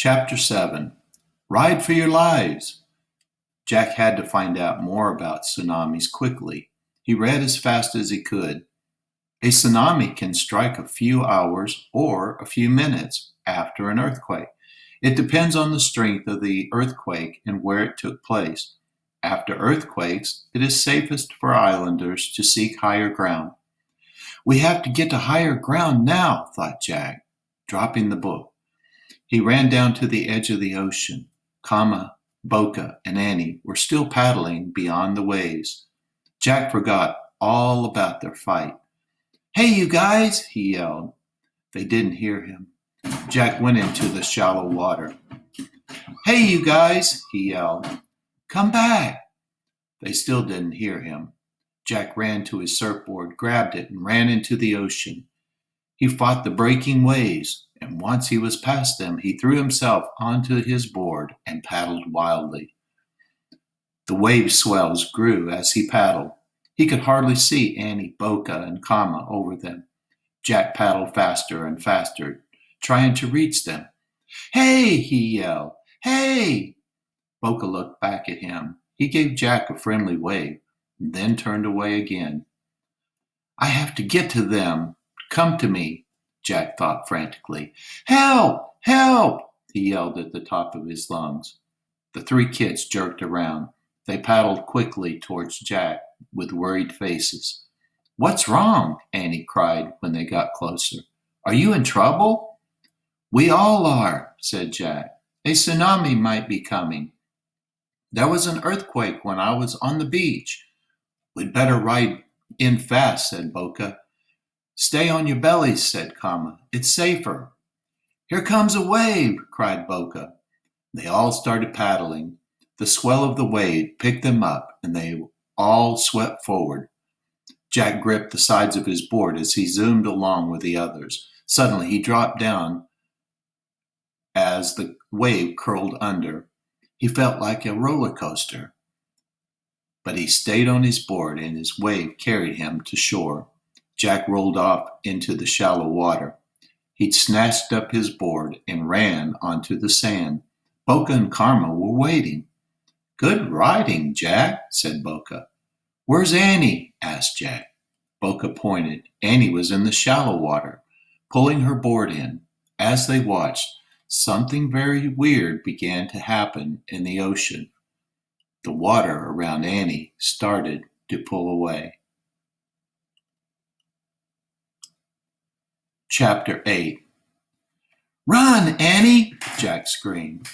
Chapter 7. Ride for your lives! Jack had to find out more about tsunamis quickly. He read as fast as he could. A tsunami can strike a few hours or a few minutes after an earthquake. It depends on the strength of the earthquake and where it took place. After earthquakes, it is safest for islanders to seek higher ground. We have to get to higher ground now, thought Jack, dropping the book. He ran down to the edge of the ocean. Kama, Boca, and Annie were still paddling beyond the waves. Jack forgot all about their fight. "Hey, you guys!" he yelled. They didn't hear him. Jack went into the shallow water. "Hey, you guys!" he yelled. "Come back!" They still didn't hear him. Jack ran to his surfboard, grabbed it, and ran into the ocean. He fought the breaking waves, and once he was past them, he threw himself onto his board and paddled wildly. The wave swells grew as he paddled. He could hardly see Annie, Boca, and Kama over them. Jack paddled faster and faster, trying to reach them. "Hey!" he yelled. "Hey!" Boca looked back at him. He gave Jack a friendly wave, and then turned away again. "I have to get to them. Come to me," Jack thought frantically. "Help! Help!" he yelled at the top of his lungs. The three kids jerked around. They paddled quickly towards Jack with worried faces. "What's wrong?" Annie cried when they got closer. "Are you in trouble?" "We all are," said Jack. "A tsunami might be coming. There was an earthquake when I was on the beach." "We'd better ride in fast," said Boca. "Stay on your bellies," said Kama. "It's safer." "Here comes a wave," cried Boca. They all started paddling. The swell of the wave picked them up, and they all swept forward. Jack gripped the sides of his board as he zoomed along with the others. Suddenly he dropped down as the wave curled under. He felt like a roller coaster, but he stayed on his board and his wave carried him to shore. Jack rolled off into the shallow water. He'd snatched up his board and ran onto the sand. Boca and Karma were waiting. "Good riding, Jack," said Boca. "Where's Annie?" asked Jack. Boca pointed. Annie was in the shallow water, pulling her board in. As they watched, something very weird began to happen in the ocean. The water around Annie started to pull away. Chapter 8. "Run, Annie!" Jack screamed.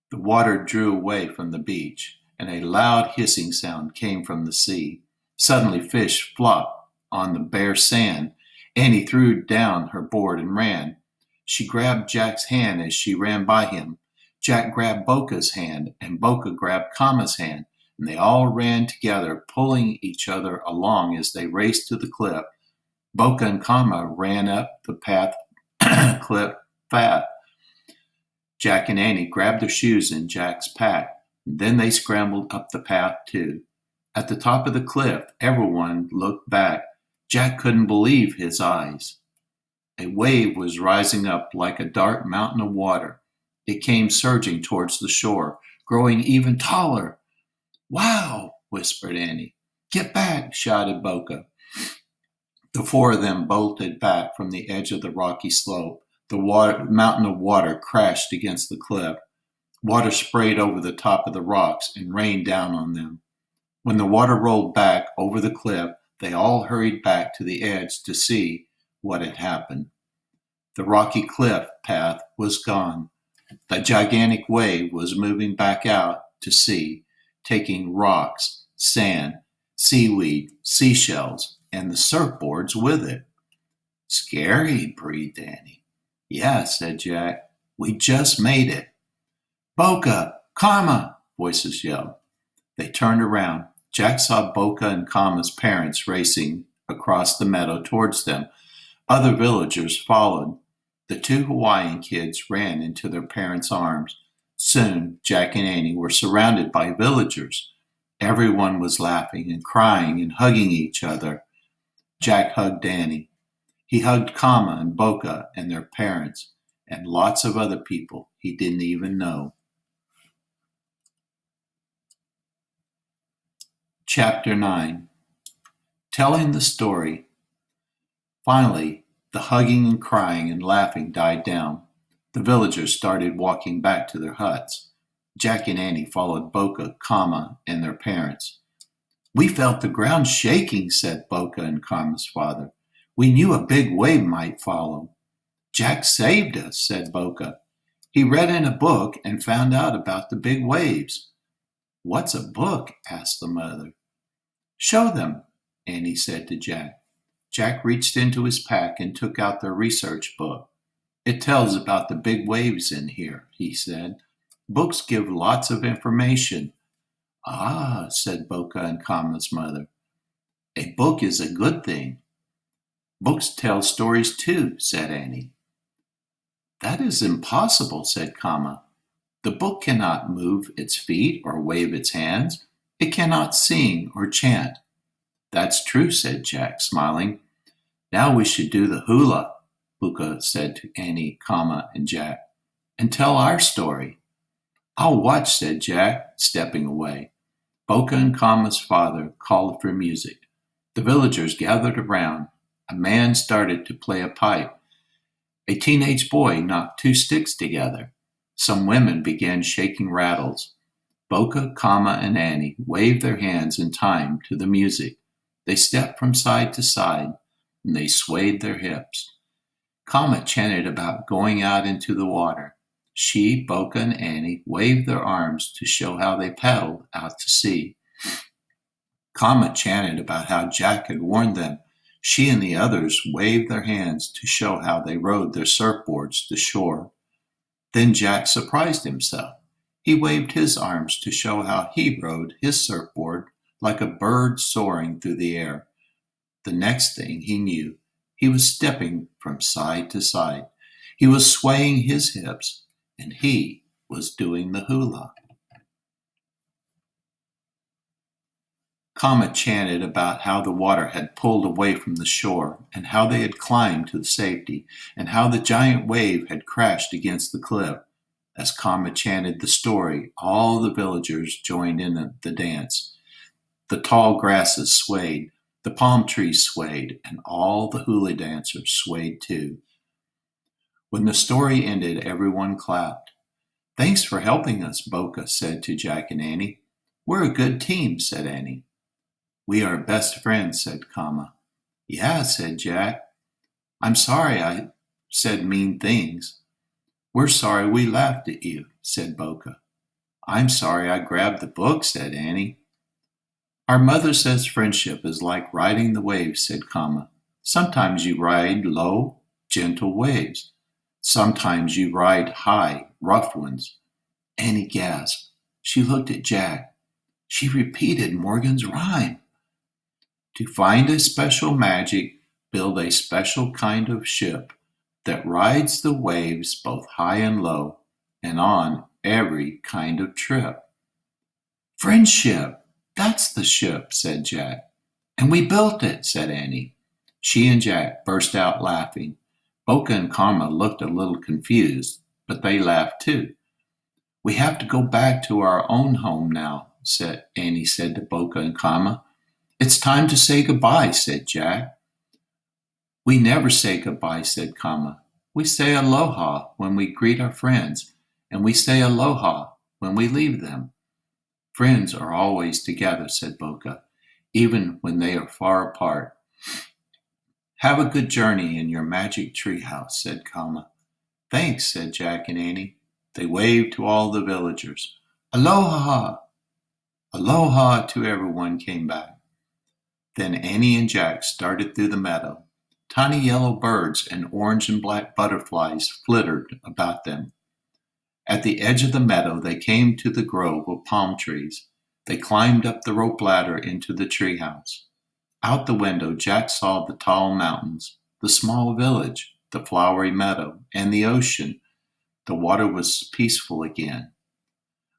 The water drew away from the beach, and a loud hissing sound came from the sea. Suddenly fish flopped on the bare sand. Annie threw down her board and ran. She grabbed Jack's hand as she ran by him. Jack grabbed Boca's hand, and Boca grabbed Kama's hand, and they all ran together, pulling each other along as they raced to the cliff. Boca and Kama ran up the cliff path. Jack and Annie grabbed their shoes in Jack's pack. Then they scrambled up the path too. At the top of the cliff, everyone looked back. Jack couldn't believe his eyes. A wave was rising up like a dark mountain of water. It came surging towards the shore, growing even taller. "Wow!" whispered Annie. "Get back!" shouted Boca. The four of them bolted back from the edge of the rocky slope. The mountain of water crashed against the cliff. Water sprayed over the top of the rocks and rained down on them. When the water rolled back over the cliff, they all hurried back to the edge to see what had happened. The rocky cliff path was gone. The gigantic wave was moving back out to sea, taking rocks, sand, seaweed, seashells, and the surfboards with it. "Scary," breathed Annie. "Yeah," said Jack. "We just made it." "Boca! Karma!" voices yelled. They turned around. Jack saw Boca and Kama's parents racing across the meadow towards them. Other villagers followed. The two Hawaiian kids ran into their parents' arms. Soon, Jack and Annie were surrounded by villagers. Everyone was laughing and crying and hugging each other. Jack hugged Annie. He hugged Kama and Boca and their parents, and lots of other people he didn't even know. Chapter 9. Telling the story. Finally, the hugging and crying and laughing died down. The villagers started walking back to their huts. Jack and Annie followed Boca, Kama, and their parents. "We felt the ground shaking," said Boca and Kama's father. "We knew a big wave might follow." "Jack saved us," said Boca. "He read in a book and found out about the big waves." "What's a book?" asked the mother. "Show them," Annie said to Jack. Jack reached into his pack and took out their research book. "It tells about the big waves in here," he said. "Books give lots of information." "Ah," said Boca and Kama's mother. "A book is a good thing." "Books tell stories too," said Annie. "That is impossible," said Kama. "The book cannot move its feet or wave its hands. It cannot sing or chant." "That's true," said Jack, smiling. "Now we should do the hula," Boca said to Annie, Kama, and Jack, "and tell our story." "I'll watch," said Jack, stepping away. Boca and Kama's father called for music. The villagers gathered around. A man started to play a pipe. A teenage boy knocked two sticks together. Some women began shaking rattles. Boca, Kama, and Annie waved their hands in time to the music. They stepped from side to side, and they swayed their hips. Kama chanted about going out into the water. She, Boca, and Annie waved their arms to show how they paddled out to sea. Kama chanted about how Jack had warned them. She and the others waved their hands to show how they rode their surfboards to shore. Then Jack surprised himself. He waved his arms to show how he rode his surfboard like a bird soaring through the air. The next thing he knew, he was stepping from side to side. He was swaying his hips, and he was doing the hula. Kama chanted about how the water had pulled away from the shore, and how they had climbed to safety, and how the giant wave had crashed against the cliff. As Kama chanted the story, all the villagers joined in the dance. The tall grasses swayed, the palm trees swayed, and all the hula dancers swayed too. When the story ended, everyone clapped. "Thanks for helping us," Boca said to Jack and Annie. "We're a good team," said Annie. "We are best friends," said Kama. "Yeah," said Jack. "I'm sorry I said mean things." "We're sorry we laughed at you," said Boca. "I'm sorry I grabbed the book," said Annie. "Our mother says friendship is like riding the waves," said Kama. "Sometimes you ride low, gentle waves. Sometimes you ride high, rough ones." Annie gasped. She looked at Jack. She repeated Morgan's rhyme. "To find a special magic, build a special kind of ship that rides the waves both high and low and on every kind of trip." "Friendship, that's the ship," said Jack. "And we built it," said Annie. She and Jack burst out laughing. Boca and Kama looked a little confused, but they laughed too. "We have to go back to our own home now," Annie said to Boca and Kama. "It's time to say goodbye," said Jack. "We never say goodbye," said Kama. "We say aloha when we greet our friends, and we say aloha when we leave them." "Friends are always together," said Boca, "even when they are far apart." "Have a good journey in your magic treehouse," said Kama. "Thanks," said Jack and Annie. They waved to all the villagers. "Aloha! Aloha!" to everyone came back. Then Annie and Jack started through the meadow. Tiny yellow birds and orange and black butterflies flittered about them. At the edge of the meadow, they came to the grove of palm trees. They climbed up the rope ladder into the treehouse. Out the window, Jack saw the tall mountains, the small village, the flowery meadow, and the ocean. The water was peaceful again.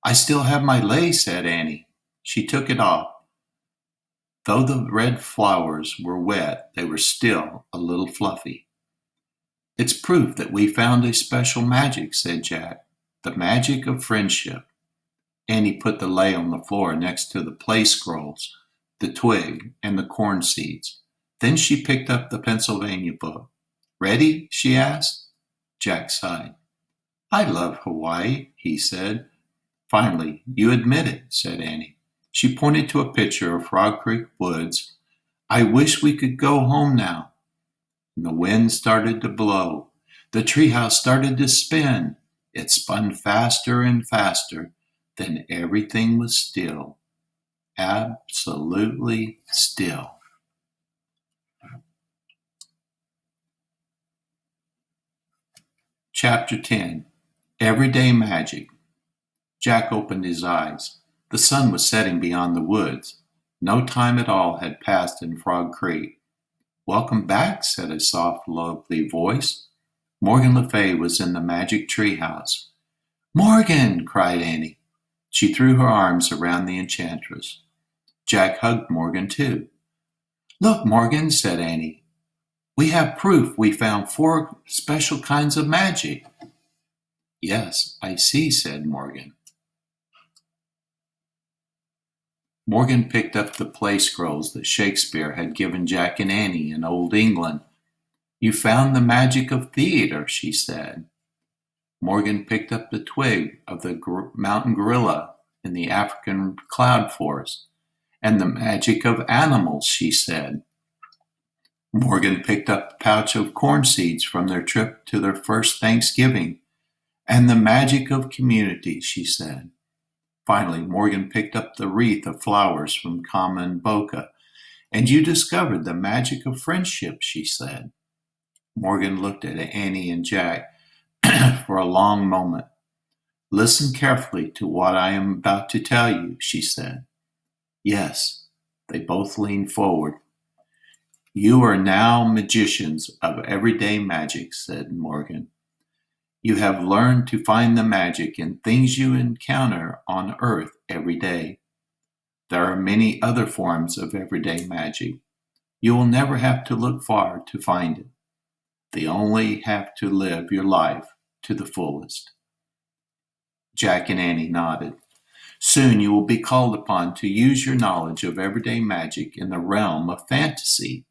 "I still have my lei," said Annie. She took it off. Though the red flowers were wet, they were still a little fluffy. It's proof that we found a special magic, said Jack. The magic of friendship. Annie put the lei on the floor next to the play scrolls, the twig, and the corn seeds. Then she picked up the Pennsylvania book. Ready? She asked. Jack sighed. I love Hawaii, he said. Finally, you admit it, said Annie. She pointed to a picture of Frog Creek woods. I wish we could go home now. And the wind started to blow. The treehouse started to spin. It spun faster and faster. Then everything was still. Absolutely still. Chapter 10. Everyday Magic. Jack opened his eyes. The sun was setting beyond the woods. No time at all had passed in Frog Creek. Welcome back, said a soft, lovely voice. Morgan Le Fay was in the magic treehouse. Morgan! Cried Annie. She threw her arms around the enchantress. Jack hugged Morgan too. Look, Morgan, said Annie. We have proof we found 4 special kinds of magic. Yes, I see, said Morgan. Morgan picked up the play scrolls that Shakespeare had given Jack and Annie in Old England. You found the magic of theater, she said. Morgan picked up the twig of the mountain gorilla in the African cloud forest. And the magic of animals, she said. Morgan picked up the pouch of corn seeds from their trip to their first Thanksgiving. And the magic of community, she said. Finally, Morgan picked up the wreath of flowers from Kama and Boca. And you discovered the magic of friendship, she said. Morgan looked at Annie and Jack for a long moment. Listen carefully to what I am about to tell you, she said. Yes, they both leaned forward. You are now magicians of everyday magic, said Morgan. You have learned to find the magic in things you encounter on Earth every day. There are many other forms of everyday magic. You will never have to look far to find it. You only have to live your life to the fullest. Jack and Annie nodded. Soon you will be called upon to use your knowledge of everyday magic in the realm of fantasy.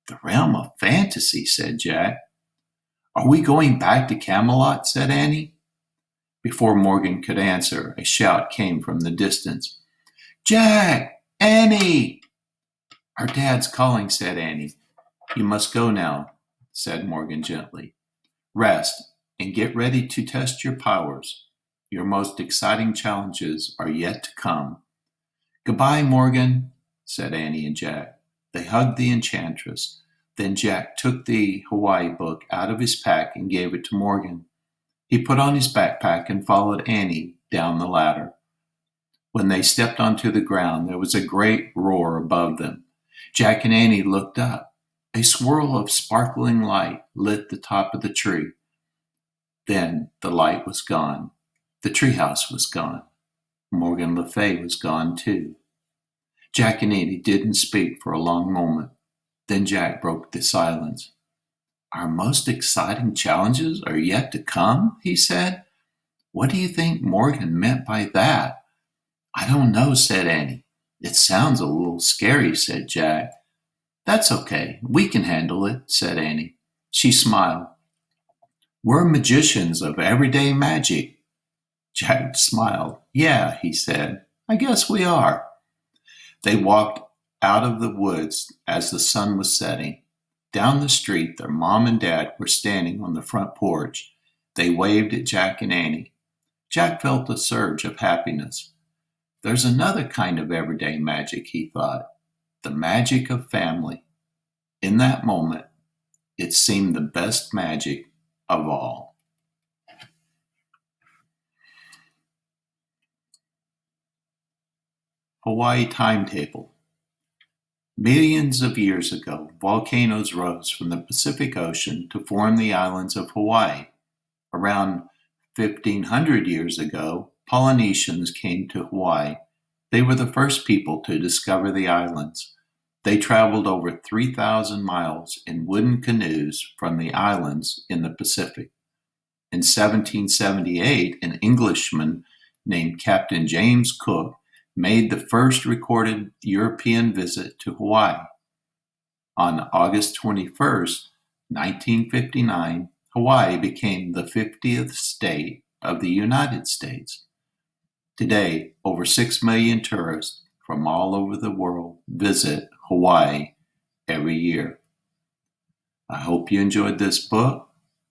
The realm of fantasy, said Jack. Are we going back to Camelot, said Annie. Before Morgan could answer, a shout came from the distance. Jack! Annie! Our dad's calling, said Annie. You must go now, said Morgan gently. Rest and get ready to test your powers. Your most exciting challenges are yet to come. Goodbye, Morgan, said Annie and Jack. They hugged the enchantress. Then Jack took the Hawaii book out of his pack and gave it to Morgan. He put on his backpack and followed Annie down the ladder. When they stepped onto the ground, there was a great roar above them. Jack and Annie looked up. A swirl of sparkling light lit the top of the tree. Then the light was gone. The treehouse was gone. Morgan Le Fay was gone too. Jack and Annie didn't speak for a long moment. Then Jack broke the silence. Our most exciting challenges are yet to come, he said. What do you think Morgan meant by that? I don't know, said Annie. It sounds a little scary, said Jack. That's okay. We can handle it, said Annie. She smiled. We're magicians of everyday magic. Jack smiled. Yeah, he said. I guess we are. They walked out of the woods as the sun was setting. Down the street, their mom and dad were standing on the front porch. They waved at Jack and Annie. Jack felt a surge of happiness. There's another kind of everyday magic, he thought. The magic of family. In that moment, it seemed the best magic of all. Hawaii timetable. Millions of years ago, volcanoes rose from the Pacific Ocean to form the islands of Hawaii. Around 1,500 years ago, Polynesians came to Hawaii. They were the first people to discover the islands. They traveled over 3,000 miles in wooden canoes from the islands in the Pacific. In 1778, an Englishman named Captain James Cook made the first recorded European visit to Hawaii. On August 21st, 1959, Hawaii became the 50th state of the United States. Today, over 6 million tourists from all over the world visit Hawaii every year. I hope you enjoyed this book.